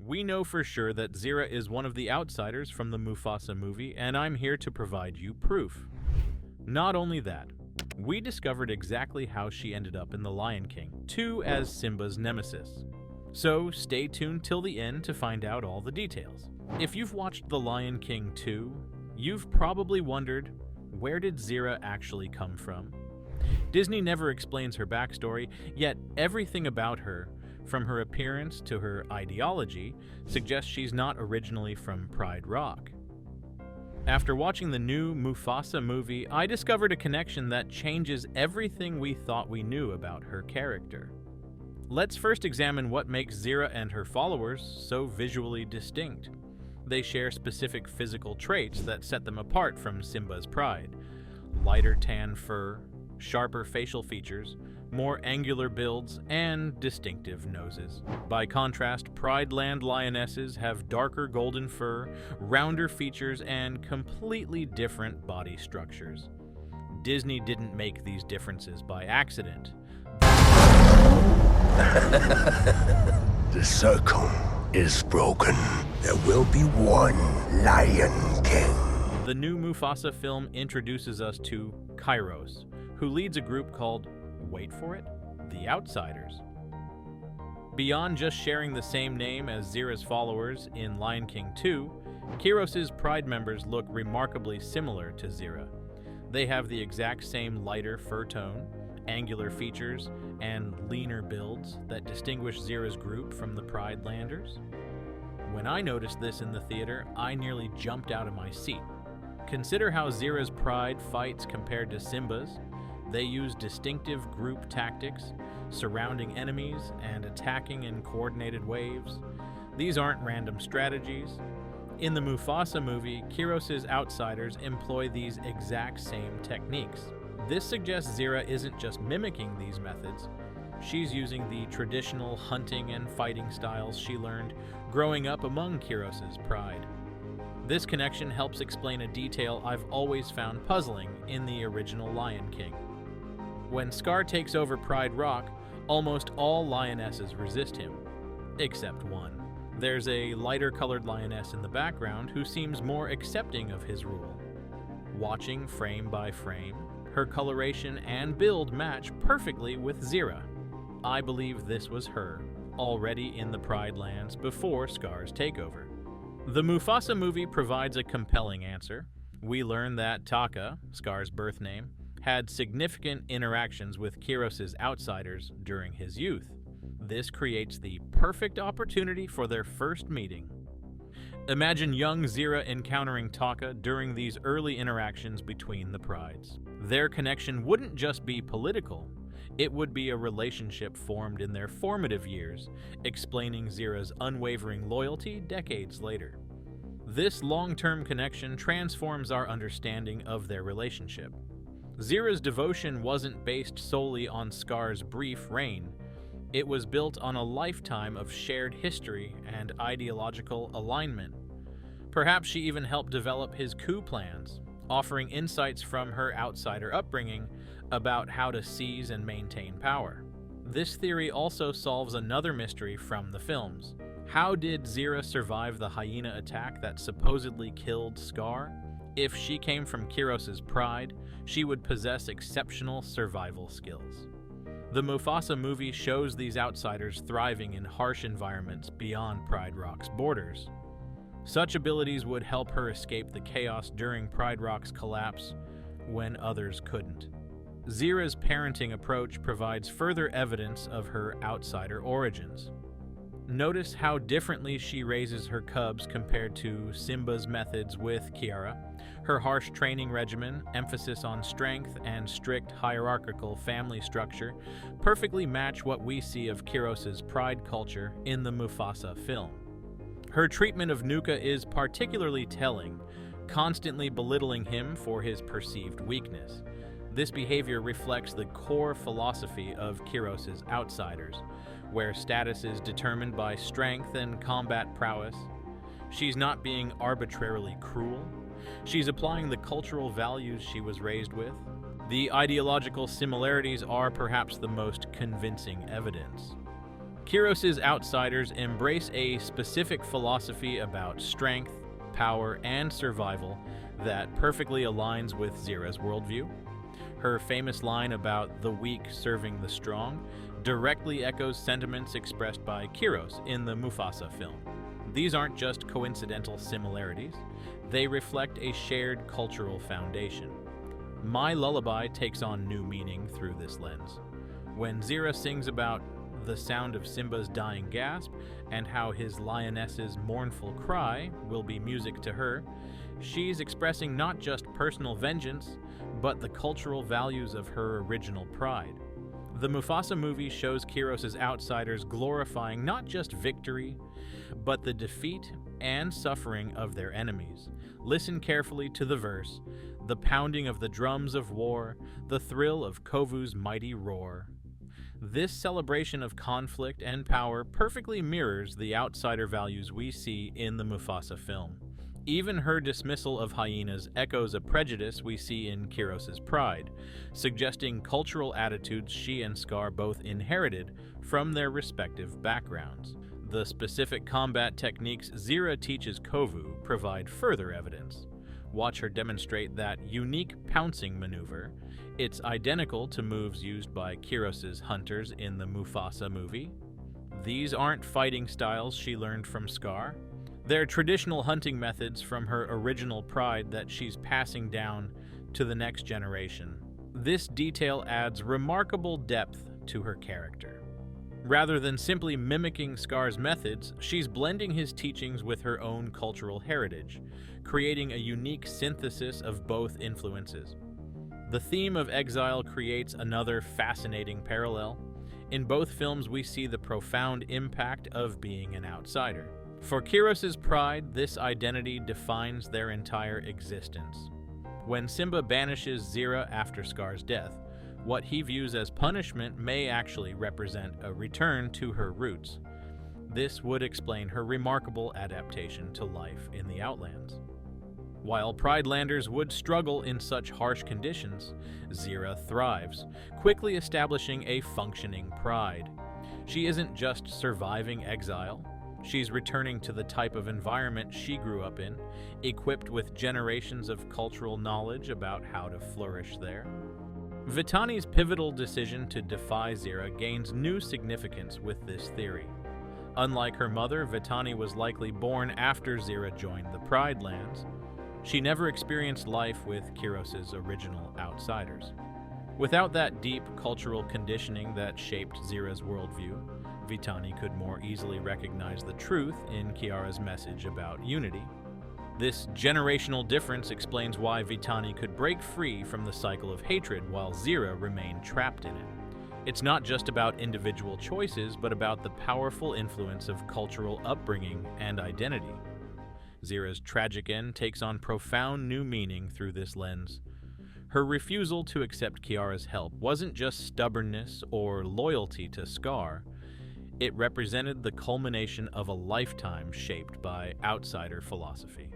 We know for sure that Zira is one of the outsiders from the Mufasa movie, and I'm here to provide you proof. Not only that, we discovered exactly how she ended up in The Lion King 2 as Simba's nemesis. So stay tuned till the end to find out all the details. If you've watched The Lion King 2, you've probably wondered, where did Zira actually come from? Disney never explains her backstory, yet everything about her, from her appearance to her ideology, suggests she's not originally from Pride Rock. After watching the new Mufasa movie, I discovered a connection that changes everything we thought we knew about her character. Let's first examine what makes Zira and her followers so visually distinct. They share specific physical traits that set them apart from Simba's pride: lighter tan fur, sharper facial features, more angular builds, and distinctive noses. By contrast, Pride Land lionesses have darker golden fur, rounder features, and completely different body structures. Disney didn't make these differences by accident. The circle is broken. There will be one Lion King. The new Mufasa film introduces us to Kairos, who leads a group called, wait for it, the Outsiders. Beyond just sharing the same name as Zira's followers in Lion King 2, Kiros's Pride members look remarkably similar to Zira. They have the exact same lighter fur tone, angular features, and leaner builds that distinguish Zira's group from the Pride Landers. When I noticed this in the theater, I nearly jumped out of my seat. Consider how Zira's Pride fights compared to Simba's. They use distinctive group tactics, surrounding enemies and attacking in coordinated waves. These aren't random strategies. In the Mufasa movie, Kiros's outsiders employ these exact same techniques. This suggests Zira isn't just mimicking these methods. She's using the traditional hunting and fighting styles she learned growing up among Kiros's Pride. This connection helps explain a detail I've always found puzzling in the original Lion King. When Scar takes over Pride Rock, almost all lionesses resist him, except one. There's a lighter-colored lioness in the background who seems more accepting of his rule. Watching frame by frame, her coloration and build match perfectly with Zira. I believe this was her, already in the Pride Lands before Scar's takeover. The Mufasa movie provides a compelling answer. We learn that Taka, Scar's birth name, had significant interactions with Kiros's outsiders during his youth. This creates the perfect opportunity for their first meeting. Imagine young Zira encountering Taka during these early interactions between the prides. Their connection wouldn't just be political, it would be a relationship formed in their formative years, explaining Zira's unwavering loyalty decades later. This long-term connection transforms our understanding of their relationship. Zira's devotion wasn't based solely on Scar's brief reign. It was built on a lifetime of shared history and ideological alignment. Perhaps she even helped develop his coup plans, offering insights from her outsider upbringing about how to seize and maintain power. This theory also solves another mystery from the films. How did Zira survive the hyena attack that supposedly killed Scar? If she came from Kiros's Pride, she would possess exceptional survival skills. The Mufasa movie shows these outsiders thriving in harsh environments beyond Pride Rock's borders. Such abilities would help her escape the chaos during Pride Rock's collapse when others couldn't. Zira's parenting approach provides further evidence of her outsider origins. Notice how differently she raises her cubs compared to Simba's methods with Kiara. Her harsh training regimen, emphasis on strength, and strict hierarchical family structure perfectly match what we see of Kiros's Pride culture in the Mufasa film. Her treatment of Nuka is particularly telling, constantly belittling him for his perceived weakness. This behavior reflects the core philosophy of Kiros's outsiders, where status is determined by strength and combat prowess. She's not being arbitrarily cruel. She's applying the cultural values she was raised with. The ideological similarities are perhaps the most convincing evidence. Kiros's outsiders embrace a specific philosophy about strength, power, and survival that perfectly aligns with Zira's worldview. Her famous line about the weak serving the strong directly echoes sentiments expressed by Kiros in the Mufasa film. These aren't just coincidental similarities, they reflect a shared cultural foundation. My Lullaby takes on new meaning through this lens. When Zira sings about the sound of Simba's dying gasp and how his lioness's mournful cry will be music to her, she's expressing not just personal vengeance, but the cultural values of her original pride. The Mufasa movie shows Kiros's outsiders glorifying not just victory, but the defeat and suffering of their enemies. Listen carefully to the verse, the pounding of the drums of war, the thrill of Kovu's mighty roar. This celebration of conflict and power perfectly mirrors the outsider values we see in the Mufasa film. Even her dismissal of hyenas echoes a prejudice we see in Kiros's pride, suggesting cultural attitudes she and Scar both inherited from their respective backgrounds. The specific combat techniques Zira teaches Kovu provide further evidence. Watch her demonstrate that unique pouncing maneuver. It's identical to moves used by Kiros's hunters in the Mufasa movie. These aren't fighting styles she learned from Scar. They're traditional hunting methods from her original pride that she's passing down to the next generation. This detail adds remarkable depth to her character. Rather than simply mimicking Scar's methods, she's blending his teachings with her own cultural heritage, creating a unique synthesis of both influences. The theme of exile creates another fascinating parallel. In both films, we see the profound impact of being an outsider. For Kiros's pride, this identity defines their entire existence. When Simba banishes Zira after Scar's death, what he views as punishment may actually represent a return to her roots. This would explain her remarkable adaptation to life in the Outlands. While Pridelanders would struggle in such harsh conditions, Zira thrives, quickly establishing a functioning pride. She isn't just surviving exile, she's returning to the type of environment she grew up in, equipped with generations of cultural knowledge about how to flourish there. Vitani's pivotal decision to defy Zira gains new significance with this theory. Unlike her mother, Vitani was likely born after Zira joined the Pride Lands. She never experienced life with Kiros's original outsiders. Without that deep cultural conditioning that shaped Zira's worldview, Vitani could more easily recognize the truth in Kiara's message about unity. This generational difference explains why Vitani could break free from the cycle of hatred while Zira remained trapped in it. It's not just about individual choices, but about the powerful influence of cultural upbringing and identity. Zira's tragic end takes on profound new meaning through this lens. Her refusal to accept Kiara's help wasn't just stubbornness or loyalty to Scar. It represented the culmination of a lifetime shaped by outsider philosophy.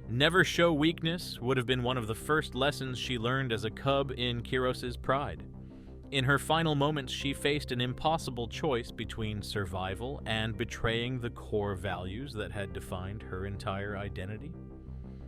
Never show weakness would have been one of the first lessons she learned as a cub in Kiros's pride. In her final moments, she faced an impossible choice between survival and betraying the core values that had defined her entire identity.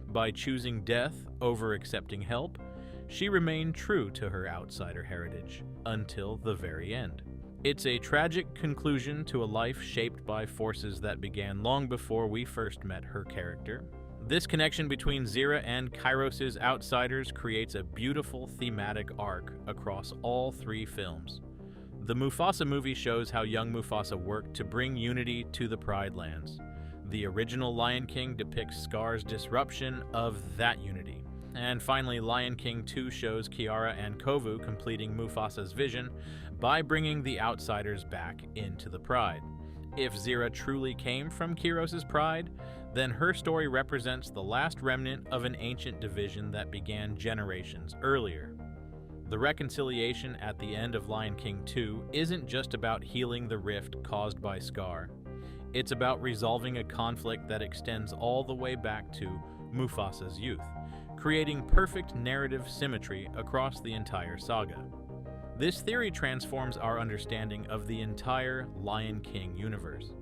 By choosing death over accepting help, she remained true to her outsider heritage until the very end. It's a tragic conclusion to a life shaped by forces that began long before we first met her character. This connection between Zira and Kiros's outsiders creates a beautiful thematic arc across all three films. The Mufasa movie shows how young Mufasa worked to bring unity to the Pride Lands. The original Lion King depicts Scar's disruption of that unity. And finally, Lion King 2 shows Kiara and Kovu completing Mufasa's vision by bringing the outsiders back into the Pride. If Zira truly came from Kiros's pride, then her story represents the last remnant of an ancient division that began generations earlier. The reconciliation at the end of Lion King 2 isn't just about healing the rift caused by Scar. It's about resolving a conflict that extends all the way back to Mufasa's youth, creating perfect narrative symmetry across the entire saga. This theory transforms our understanding of the entire Lion King universe.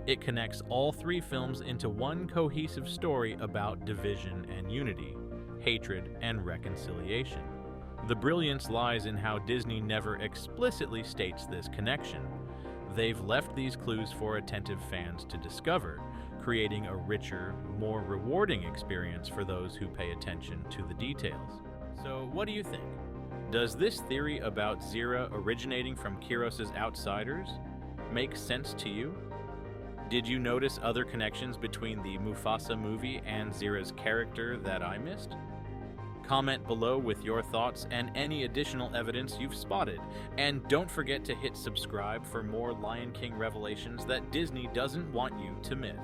It connects all three films into one cohesive story about division and unity, hatred and reconciliation. The brilliance lies in how Disney never explicitly states this connection. They've left these clues for attentive fans to discover, creating a richer, more rewarding experience for those who pay attention to the details. So, what do you think? Does this theory about Zira originating from Kiros's outsiders make sense to you? Did you notice other connections between the Mufasa movie and Zira's character that I missed? Comment below with your thoughts and any additional evidence you've spotted. And don't forget to hit subscribe for more Lion King revelations that Disney doesn't want you to miss.